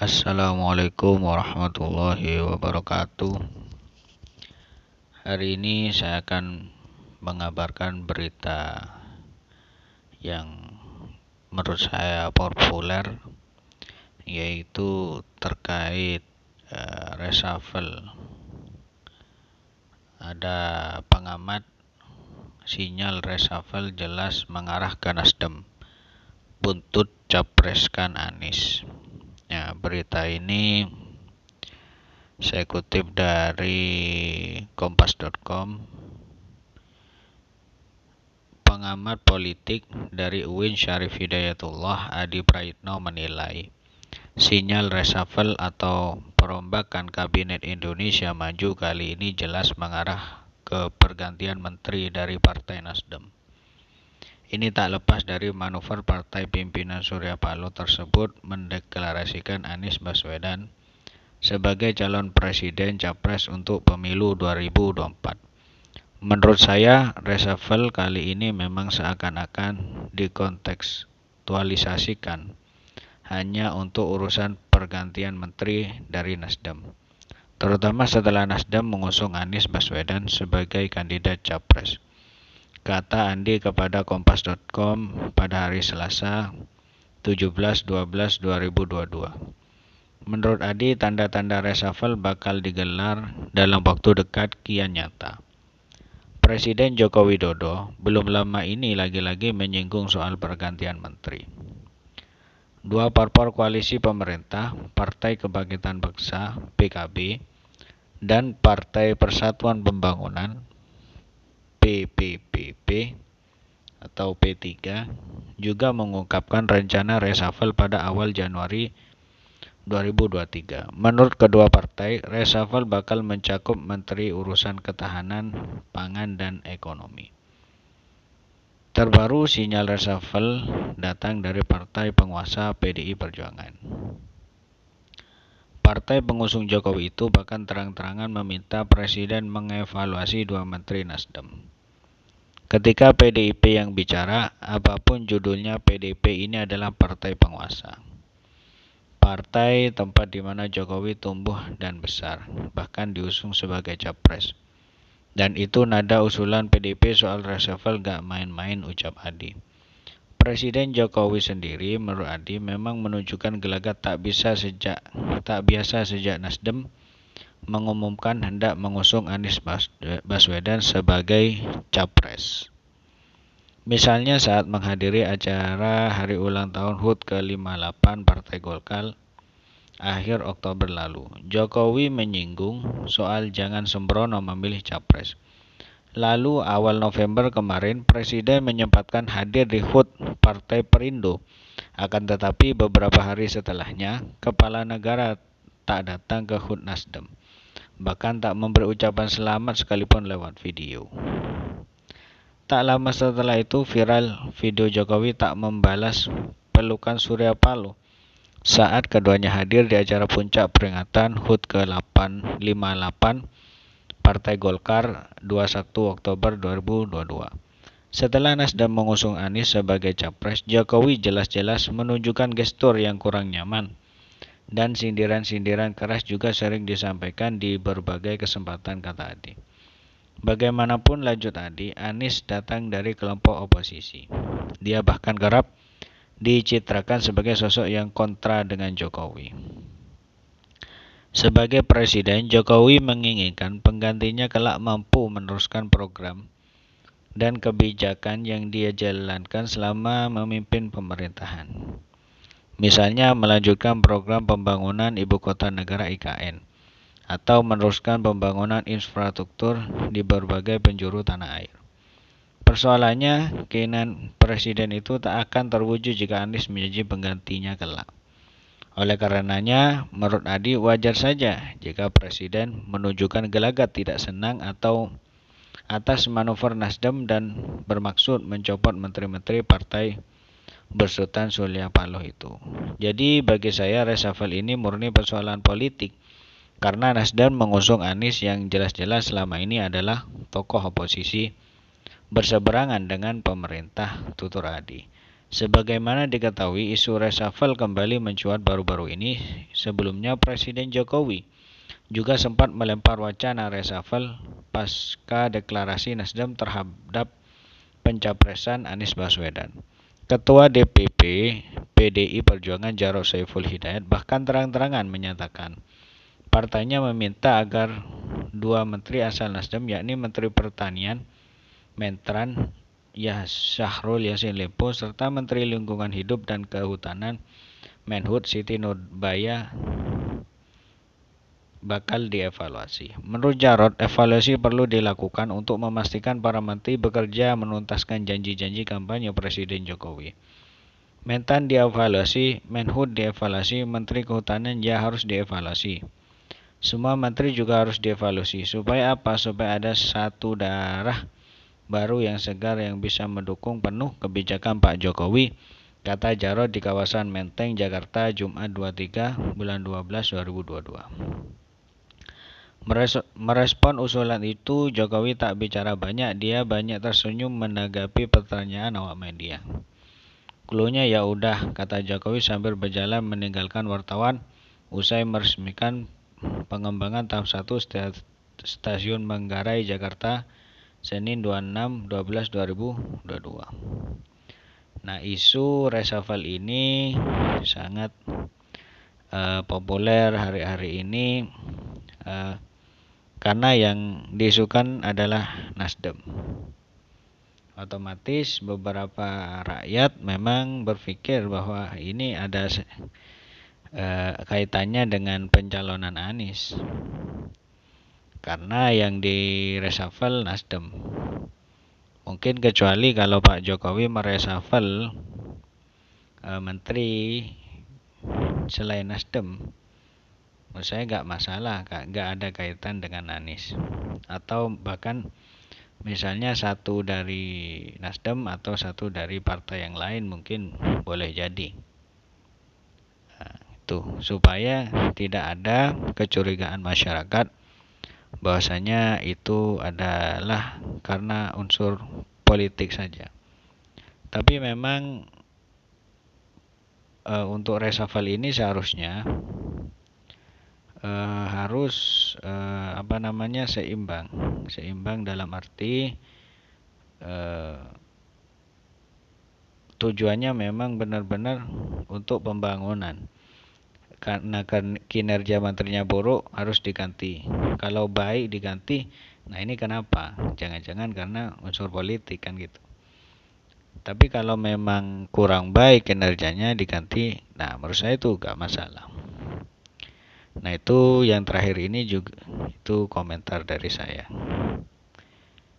Assalamualaikum warahmatullahi wabarakatuh. Hari ini saya akan mengabarkan berita yang menurut saya populer, yaitu terkait reshuffle. Ada pengamat, sinyal reshuffle jelas mengarah ke Nasdem, buntut capreskan Anies. Ya, berita ini saya kutip dari kompas.com. Pengamat politik dari UIN Syarif Hidayatullah Adi Praitno menilai sinyal reshuffle atau perombakan Kabinet Indonesia Maju kali ini jelas mengarah ke pergantian menteri dari Partai Nasdem. Ini tak lepas dari manuver partai pimpinan Surya Paloh tersebut mendeklarasikan Anies Baswedan sebagai calon presiden capres untuk pemilu 2024. Menurut saya, reshuffle kali ini memang seakan-akan dikontekstualisasikan hanya untuk urusan pergantian menteri dari Nasdem, terutama setelah Nasdem mengusung Anies Baswedan sebagai kandidat capres. Kata Andi kepada kompas.com pada hari Selasa 17/12/2022. Menurut Adi, tanda-tanda reshuffle bakal digelar dalam waktu dekat kian nyata. Presiden Joko Widodo belum lama ini lagi-lagi menyinggung soal pergantian menteri. Dua parpol koalisi pemerintah, Partai Kebangkitan Bangsa (PKB) dan Partai Persatuan Pembangunan (PPPP) atau P3 juga mengungkapkan rencana reshuffle pada awal Januari 2023. Menurut kedua partai, reshuffle bakal mencakup menteri urusan ketahanan, pangan, dan ekonomi. Terbaru sinyal reshuffle datang dari partai penguasa PDI Perjuangan. Partai pengusung Jokowi itu bahkan terang-terangan meminta Presiden mengevaluasi dua menteri Nasdem. Ketika PDIP yang bicara, apapun judulnya, PDIP ini adalah partai penguasa. Partai tempat di mana Jokowi tumbuh dan besar, bahkan diusung sebagai capres. Dan itu nada usulan PDIP soal reshuffle gak main-main, ucap Adi. Presiden Jokowi sendiri, menurut Adi, memang menunjukkan gelagat tak biasa sejak Nasdem mengumumkan hendak mengusung Anies Baswedan sebagai capres. Misalnya saat menghadiri acara hari ulang tahun HUT ke-58 Partai Golkar akhir Oktober lalu, Jokowi menyinggung soal jangan sembrono memilih capres. Lalu awal November kemarin, Presiden menyempatkan hadir di HUT Partai Perindo. Akan tetapi beberapa hari setelahnya, Kepala Negara tak datang ke HUT Nasdem. Bahkan tak memberi ucapan selamat sekalipun lewat video. Tak lama setelah itu viral video Jokowi tak membalas pelukan Surya Paloh saat keduanya hadir di acara puncak peringatan HUT ke-58 Partai Golkar 21 Oktober 2022. Setelah Nasdem mengusung Anies sebagai capres, Jokowi jelas-jelas menunjukkan gestur yang kurang nyaman. Dan sindiran-sindiran keras juga sering disampaikan di berbagai kesempatan, kata Adi. Bagaimanapun lanjut Adi, Anies datang dari kelompok oposisi. Dia bahkan kerap dicitrakan sebagai sosok yang kontra dengan Jokowi. Sebagai presiden, Jokowi menginginkan penggantinya kelak mampu meneruskan program dan kebijakan yang dia jalankan selama memimpin pemerintahan. Misalnya melanjutkan program pembangunan Ibu Kota Negara IKN atau meneruskan pembangunan infrastruktur di berbagai penjuru tanah air. Persoalannya, keinginan presiden itu tak akan terwujud jika Anies menjadi penggantinya kelak. Oleh karenanya, menurut Adi wajar saja jika presiden menunjukkan gelagat tidak senang atau atas manuver Nasdem dan bermaksud mencopot menteri-menteri partai besutan Surya Paloh itu. Jadi bagi saya reshuffle ini murni persoalan politik karena Nasdem mengusung Anies yang jelas-jelas selama ini adalah tokoh oposisi berseberangan dengan pemerintah, tutur Adi. Sebagaimana diketahui, isu reshuffle kembali mencuat baru-baru ini. Sebelumnya Presiden Jokowi juga sempat melempar wacana reshuffle pasca deklarasi Nasdem terhadap pencapresan Anies Baswedan. Ketua DPP PDI Perjuangan Jarod Saiful Hidayat bahkan terang-terangan menyatakan partainya meminta agar dua menteri asal Nasdem, yakni Menteri Pertanian Mentran Syahrul Yassin Limpo serta Menteri Lingkungan Hidup dan Kehutanan Menhut Siti Nurbaya bakal dievaluasi. Menurut Jarod, evaluasi perlu dilakukan untuk memastikan para menteri bekerja menuntaskan janji-janji kampanye Presiden Jokowi. Mentan dievaluasi, Menhut dievaluasi, Menteri Kehutanan harus dievaluasi. Semua menteri juga harus dievaluasi. Supaya apa? Supaya ada satu darah baru yang segar yang bisa mendukung penuh kebijakan Pak Jokowi, kata Jarod di kawasan Menteng, Jakarta, Jumat 23 bulan 12 2022. Merespon usulan itu, Jokowi tak bicara banyak, dia banyak tersenyum menanggapi pertanyaan awak media. Klunya ya udah, kata Jokowi sambil berjalan meninggalkan wartawan usai meresmikan pengembangan tahap 1 Stasiun Manggarai, Jakarta, Senin 26/12/2022. Nah, isu reshuffle ini sangat populer hari-hari ini karena yang diisukan adalah Nasdem. Otomatis beberapa rakyat memang berpikir bahwa ini ada kaitannya dengan pencalonan Anies. Karena yang di reshuffle Nasdem. Mungkin kecuali kalau Pak Jokowi mereshuffle menteri selain Nasdem, menurut saya nggak masalah, nggak ada kaitan dengan Anies. Atau bahkan misalnya satu dari Nasdem atau satu dari partai yang lain mungkin boleh jadi. Nah, itu supaya tidak ada kecurigaan masyarakat bahwasanya itu adalah karena unsur politik saja. Tapi memang untuk reshuffle ini seharusnya harus seimbang dalam arti tujuannya memang benar-benar untuk pembangunan. Karena kinerja menterinya buruk harus diganti. Kalau baik diganti, nah ini kenapa? Jangan-jangan karena unsur politik kan gitu. Tapi kalau memang kurang baik kinerjanya diganti, nah menurut saya itu gak masalah. Nah itu yang terakhir ini juga itu komentar dari saya.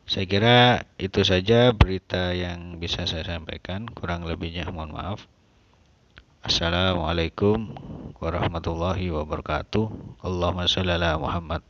Saya kira itu saja berita yang bisa saya sampaikan, kurang lebihnya mohon maaf. Assalamualaikum warahmatullahi wabarakatuh. Allahumma shalli ala Muhammad.